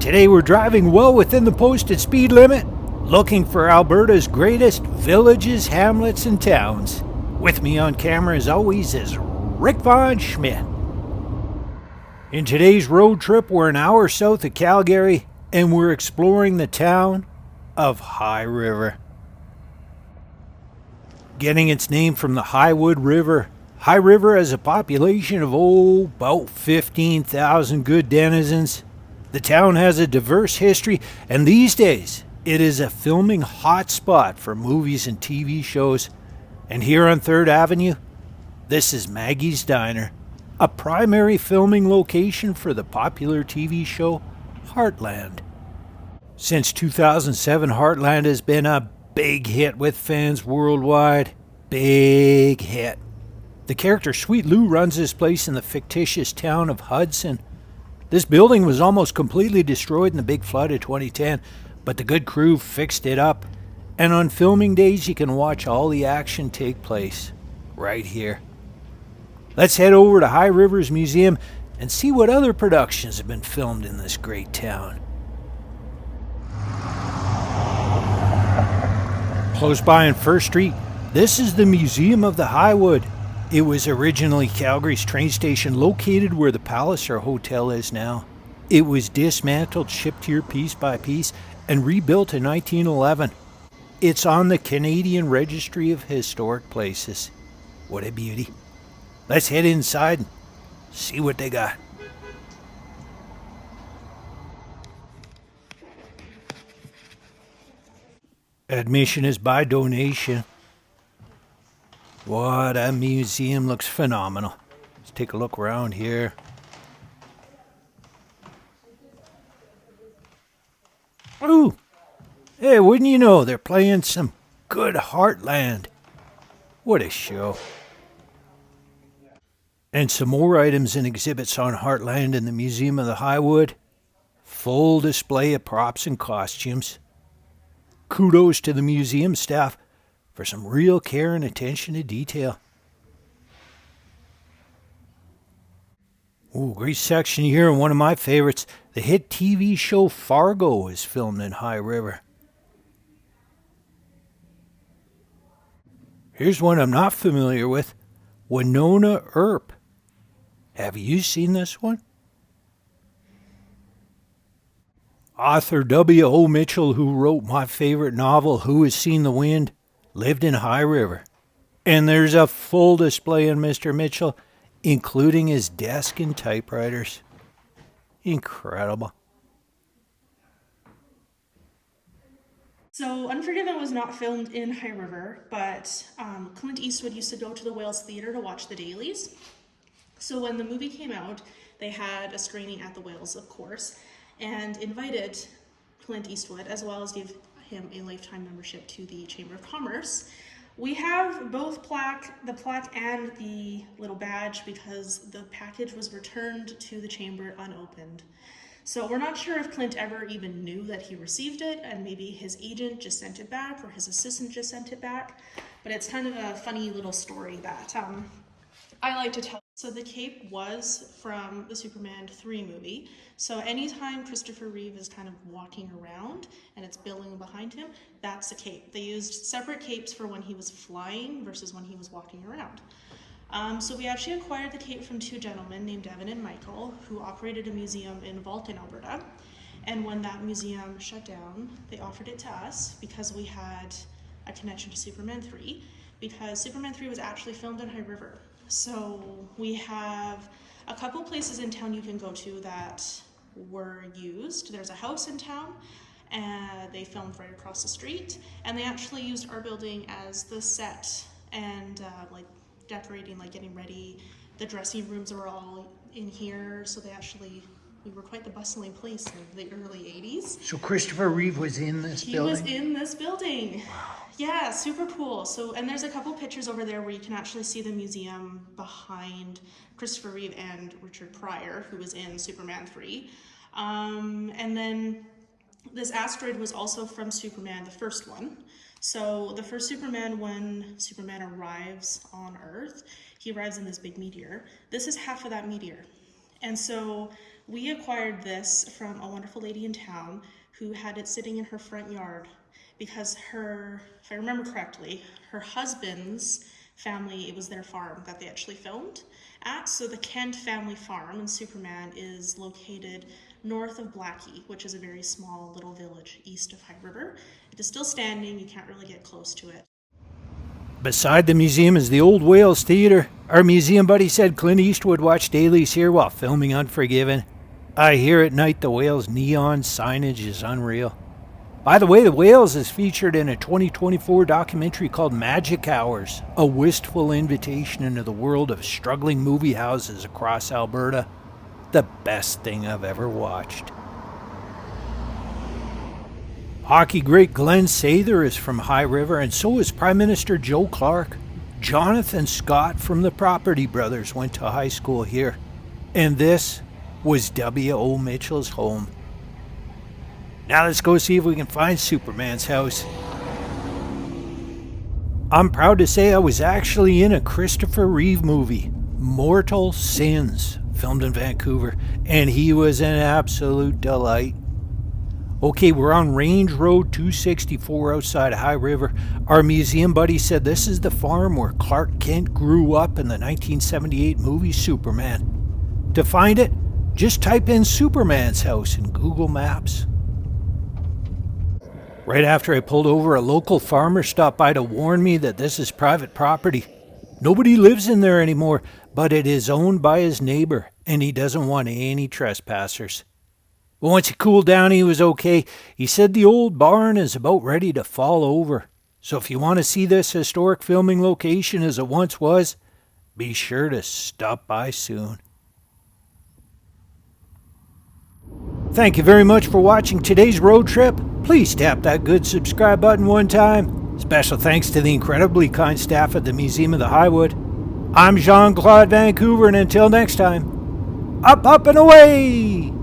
Today we're driving well within the posted speed limit, looking for Alberta's greatest villages, hamlets, and towns. With me on camera as always is Rick Von Schmidt. In today's road trip, we're an hour south of Calgary and we're exploring the town of High River. Getting its name from the Highwood River, High River has a population of about 15,000 good denizens. The town has a diverse history, and these days it is a filming hotspot for movies and TV shows. And here on 3rd Avenue, this is Maggie's Diner, a primary filming location for the popular TV show Heartland. Since 2007, Heartland has been a big hit with fans worldwide. Big hit. The character Sweet Lou runs this place in the fictitious town of Hudson. This building was almost completely destroyed in the big flood of 2010, but the good crew fixed it up. And on filming days, you can watch all the action take place right here. Let's head over to High River's museum and see what other productions have been filmed in this great town. Close by on First Street, this is the Museum of the Highwood. It was originally Calgary's train station located where the Palliser Hotel is now. It was dismantled, shipped here piece by piece, and rebuilt in 1911. It's on the Canadian Registry of Historic Places. What a beauty. Let's head inside and see what they got. Admission is by donation. What a museum, looks phenomenal. Let's take a look around here. Ooh, hey, wouldn't you know, they're playing some good Heartland. What a show. And some more items and exhibits on Heartland in the Museum of the Highwood. Full display of props and costumes. Kudos to the museum staff for some real care and attention to detail. Ooh, great section here, and one of my favorites, the hit TV show Fargo is filmed in High River. Here's one I'm not familiar with, Winona Earp. Have you seen this one? Author W.O. Mitchell, who wrote my favorite novel, Who Has Seen the Wind, lived in High River. And there's a full display on Mr. Mitchell, including his desk and typewriters. Incredible. So Unforgiven was not filmed in High River, but Clint Eastwood used to go to the Wales Theatre to watch the dailies. So when the movie came out, they had a screening at the Wales, of course, and invited Clint Eastwood, as well as gave him a lifetime membership to the Chamber of Commerce. We have both the plaque and the little badge because the package was returned to the chamber unopened. So we're not sure if Clint ever even knew that he received it, and maybe his agent just sent it back or his assistant just sent it back. But it's kind of a funny little story that I like to tell. So the cape was from the Superman 3 movie. So anytime Christopher Reeve is kind of walking around and it's billowing behind him, that's a cape. They used separate capes for when he was flying versus when he was walking around. So we actually acquired the cape from two gentlemen named Evan and Michael, who operated a museum in Vaulton, Alberta. And when that museum shut down, they offered it to us because we had a connection to Superman 3, because Superman 3 was actually filmed in High River. So we have a couple places in town you can go to that were used. There's a house in town, and they filmed right across the street, and they actually used our building as the set and like decorating, like getting ready. The dressing rooms were all in here, so we were quite the bustling place in the early 80s. So Christopher Reeve was in this building? He was in this building. Wow. Yeah, super cool. So, and there's a couple pictures over there where you can actually see the museum behind Christopher Reeve and Richard Pryor, who was in Superman 3. And then this asteroid was also from Superman, the first one. So the first Superman, when Superman arrives on Earth, he arrives in this big meteor. This is half of that meteor. And so We acquired this from a wonderful lady in town who had it sitting in her front yard because her, if I remember correctly, her husband's family, it was their farm that they actually filmed at. So the Kent family farm in Superman is located north of Blackie, which is a very small little village east of High River. It is still standing, you can't really get close to it. Beside the museum is the Old Wales Theatre. Our museum buddy said Clint Eastwood watched dailies here while filming Unforgiven. I hear at night the Wales neon signage is unreal. By the way, the Wales is featured in a 2024 documentary called Magic Hours, a wistful invitation into the world of struggling movie houses across Alberta. The best thing I've ever watched. Hockey great Glenn Sather is from High River, and so is Prime Minister Joe Clark. Jonathan Scott from the Property Brothers went to high school here. And this was W.O. Mitchell's home. Now let's go see if we can find Superman's house. I'm proud to say I was actually in a Christopher Reeve movie, Mortal Sins, filmed in Vancouver, and he was an absolute delight. Okay, we're on Range Road 264 outside High River. Our museum buddy said this is the farm where Clark Kent grew up in the 1978 movie Superman. To find it, just type in Superman's house in Google Maps. Right after I pulled over, a local farmer stopped by to warn me that this is private property. Nobody lives in there anymore, but it is owned by his neighbor, and he doesn't want any trespassers. But once he cooled down, he was okay. He said the old barn is about ready to fall over. So if you want to see this historic filming location as it once was, be sure to stop by soon. Thank you very much for watching today's road trip. Please tap that good subscribe button one time. Special thanks to the incredibly kind staff at the Museum of the Highwood. I'm Jean-Claude Vancouver, and until next time, up, and away!